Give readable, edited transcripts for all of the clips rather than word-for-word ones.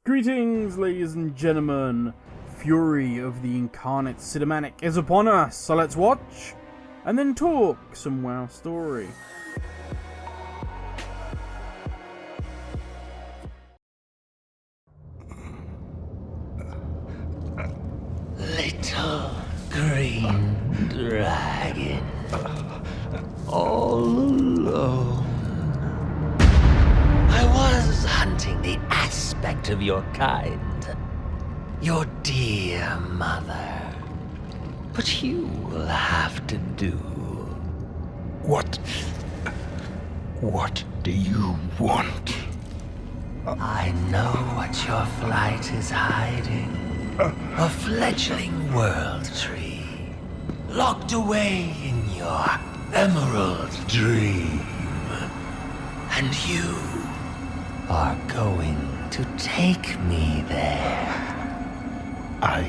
Greetings, ladies and gentlemen. Fury of the Incarnate cinematic is upon us, so let's watch and then talk some WoW story. Little green dragon, all alone. I was hunting the aspect of your kind, your dear mother. But you will have to do. What do you want? I know what your flight is hiding. A fledgling world tree, locked away in your emerald dream. And you are going to take me there. I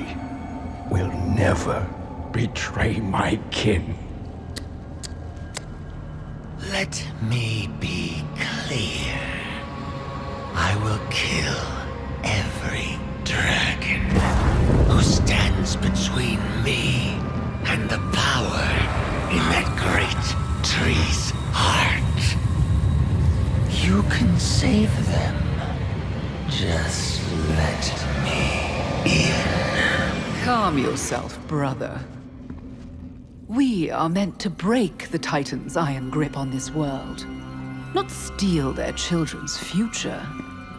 will never betray my kin. Let me be clear. I will kill every dragon who stands between me and the power in that great tree's heart. You can save them. Just let me in. Calm yourself, brother. We are meant to break the Titan's iron grip on this world, not steal their children's future,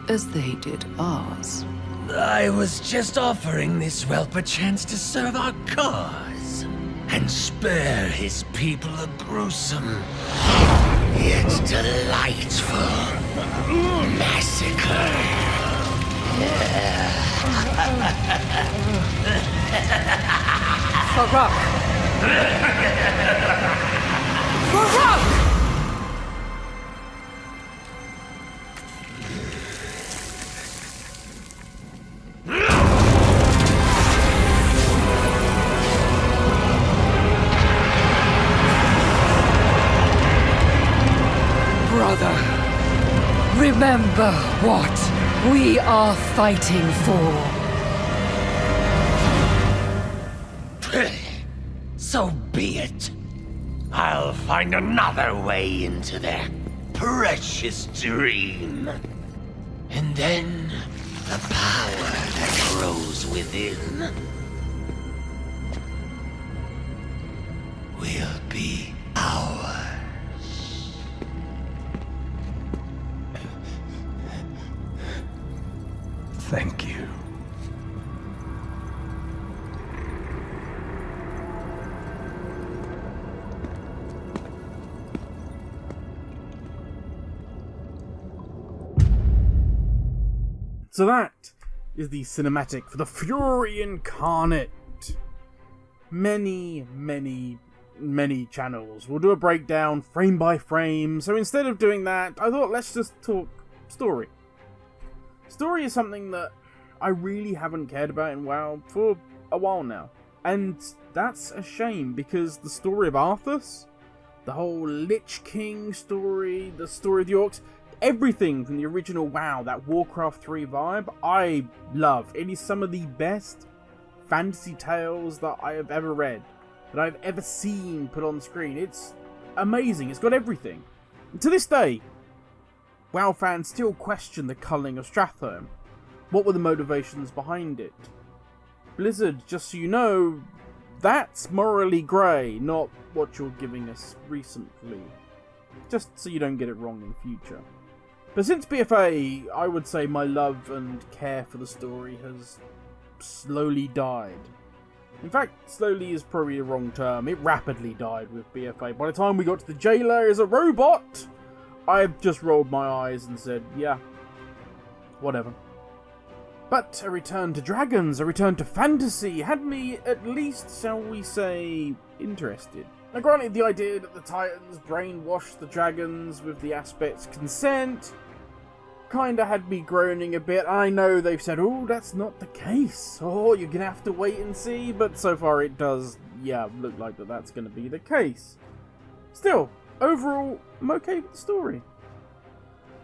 as they did ours. I was just offering this whelp a chance to serve our cause and spare his people a gruesome yet delightful massacre. Farak! Farak! Brother, remember what we are fighting for. So be it. I'll find another way into their precious dream. And then the power that grows within will be ours. Thank you. So that is the cinematic for the Fury Incarnate. Many channels will do a breakdown frame by frame, so instead of doing that, I thought let's just talk story. Story is something that I really haven't cared about in WoW for a while now. And that's a shame, because the story of Arthas, the whole Lich King story, the story of the Orcs, everything from the original WoW, that Warcraft 3 vibe, I love. It is some of the best fantasy tales that I have ever read, that I've ever seen put on screen. It's amazing. It's got everything. And to this day, WoW fans still question the culling of Strathern. What were the motivations behind it? Blizzard, just so you know, that's morally grey, not what you're giving us recently. Just so you don't get it wrong in the future. But since BFA, I would say my love and care for the story has slowly died. In fact, slowly is probably the wrong term. It rapidly died with BFA. By the time we got to the jailer as a robot, I just rolled my eyes and said, yeah, whatever. But a return to dragons, a return to fantasy, had me at least, shall we say, interested. Now granted, the idea that the Titans brainwashed the dragons with the aspect's consent kinda had me groaning a bit. I know they've said, oh, that's not the case, or you're gonna have to wait and see, but so far it does, look like that's gonna be the case. Still, overall, I'm okay with the story.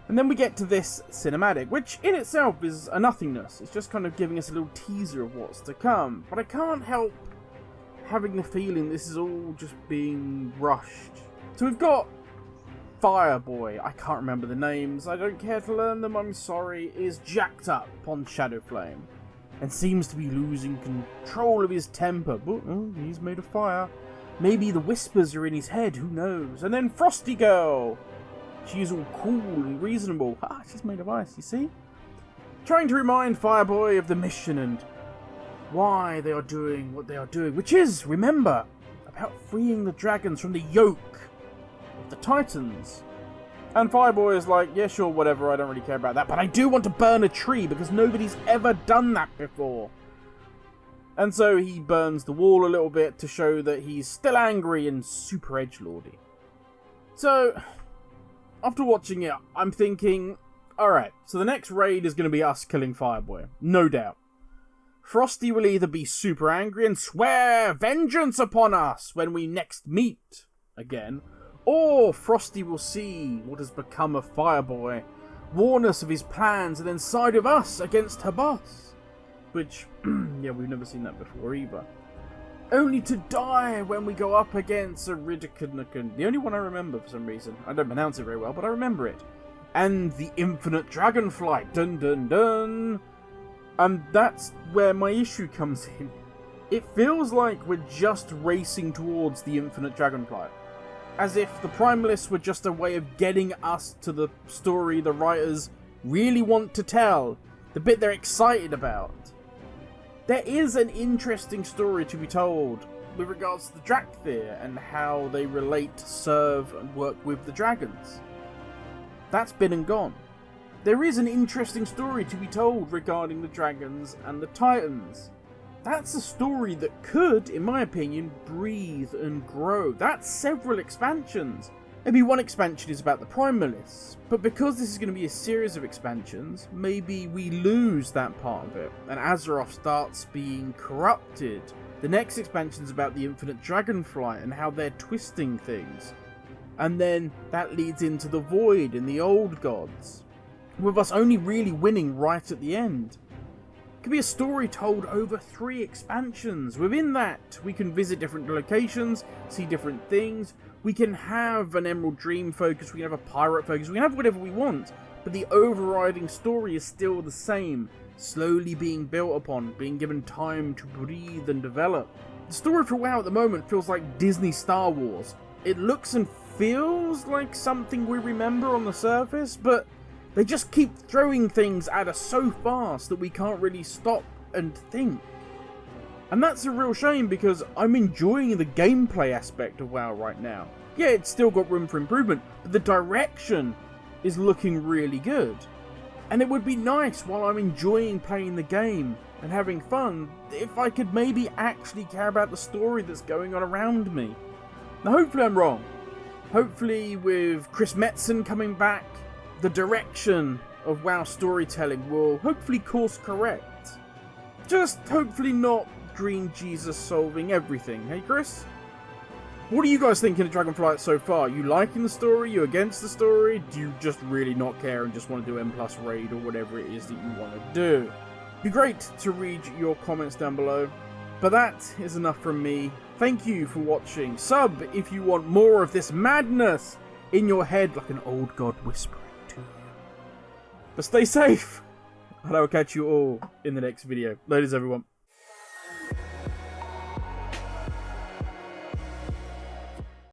And then we get to this cinematic, which in itself is a nothingness. It's just kind of giving us a little teaser of what's to come. But I can't help having the feeling this is all just being rushed. So we've got Fireboy, I can't remember the names, I don't care to learn them, I'm sorry, is jacked up on Shadowflame and seems to be losing control of his temper. But he's made of fire. Maybe the whispers are in his head, who knows? And then Frosty Girl. She's all cool and reasonable. She's made of ice, you see? Trying to remind Fireboy of the mission and why they are doing what they are doing, which is, remember, about freeing the dragons from the yoke of the Titans. And Fireboy is like, yeah, sure, whatever, I don't really care about that, but I do want to burn a tree because nobody's ever done that before. And so he burns the wall a little bit to show that he's still angry and super edgelordy. So, after watching it, I'm thinking, alright, so the next raid is going to be us killing Fireboy. No doubt. Frosty will either be super angry and swear vengeance upon us when we next meet again, or Frosty will see what has become of Fireboy, warn us of his plans, and then side with us against her boss. Which, yeah, we've never seen that before either. Only to die when we go up against a Riddickanakin. The only one I remember for some reason. I don't pronounce it very well, but I remember it. And the infinite Dragonflight. Dun dun dun. And that's where my issue comes in. It feels like we're just racing towards the infinite Dragonflight. As if the Primalists were just a way of getting us to the story the writers really want to tell. The bit they're excited about. There is an interesting story to be told with regards to the Drakthir and how they relate, serve, and work with the dragons. That's been and gone. There is an interesting story to be told regarding the dragons and the titans. That's a story that could, in my opinion, breathe and grow. That's several expansions. Maybe one expansion is about the Primalists, but because this is going to be a series of expansions, maybe we lose that part of it, and Azeroth starts being corrupted. The next expansion is about the infinite Dragonflight and how they're twisting things. And then that leads into the Void and the Old Gods, with us only really winning right at the end. It could be a story told over 3 expansions. Within that, we can visit different locations, see different things. We can have an Emerald Dream focus, we can have a pirate focus, we can have whatever we want, but the overriding story is still the same, slowly being built upon, being given time to breathe and develop. The story for WoW at the moment feels like Disney Star Wars. It looks and feels like something we remember on the surface, but they just keep throwing things at us so fast that we can't really stop and think. And that's a real shame because I'm enjoying the gameplay aspect of WoW right now. Yeah, it's still got room for improvement, but the direction is looking really good. And it would be nice while I'm enjoying playing the game and having fun if I could maybe actually care about the story that's going on around me. Now hopefully I'm wrong. Hopefully with Chris Metzen coming back, the direction of WoW storytelling will hopefully course correct. Just hopefully not Green Jesus solving everything. Hey Chris? What are you guys thinking of Dragonflight so far? You liking the story? You against the story? Do you just really not care and just want to do M+ raid or whatever it is that you want to do? It'd be great to read your comments down below. But that is enough from me. Thank you for watching. Sub if you want more of this madness in your head like an old god whispering to you. But stay safe, and I will catch you all in the next video. Ladies, everyone.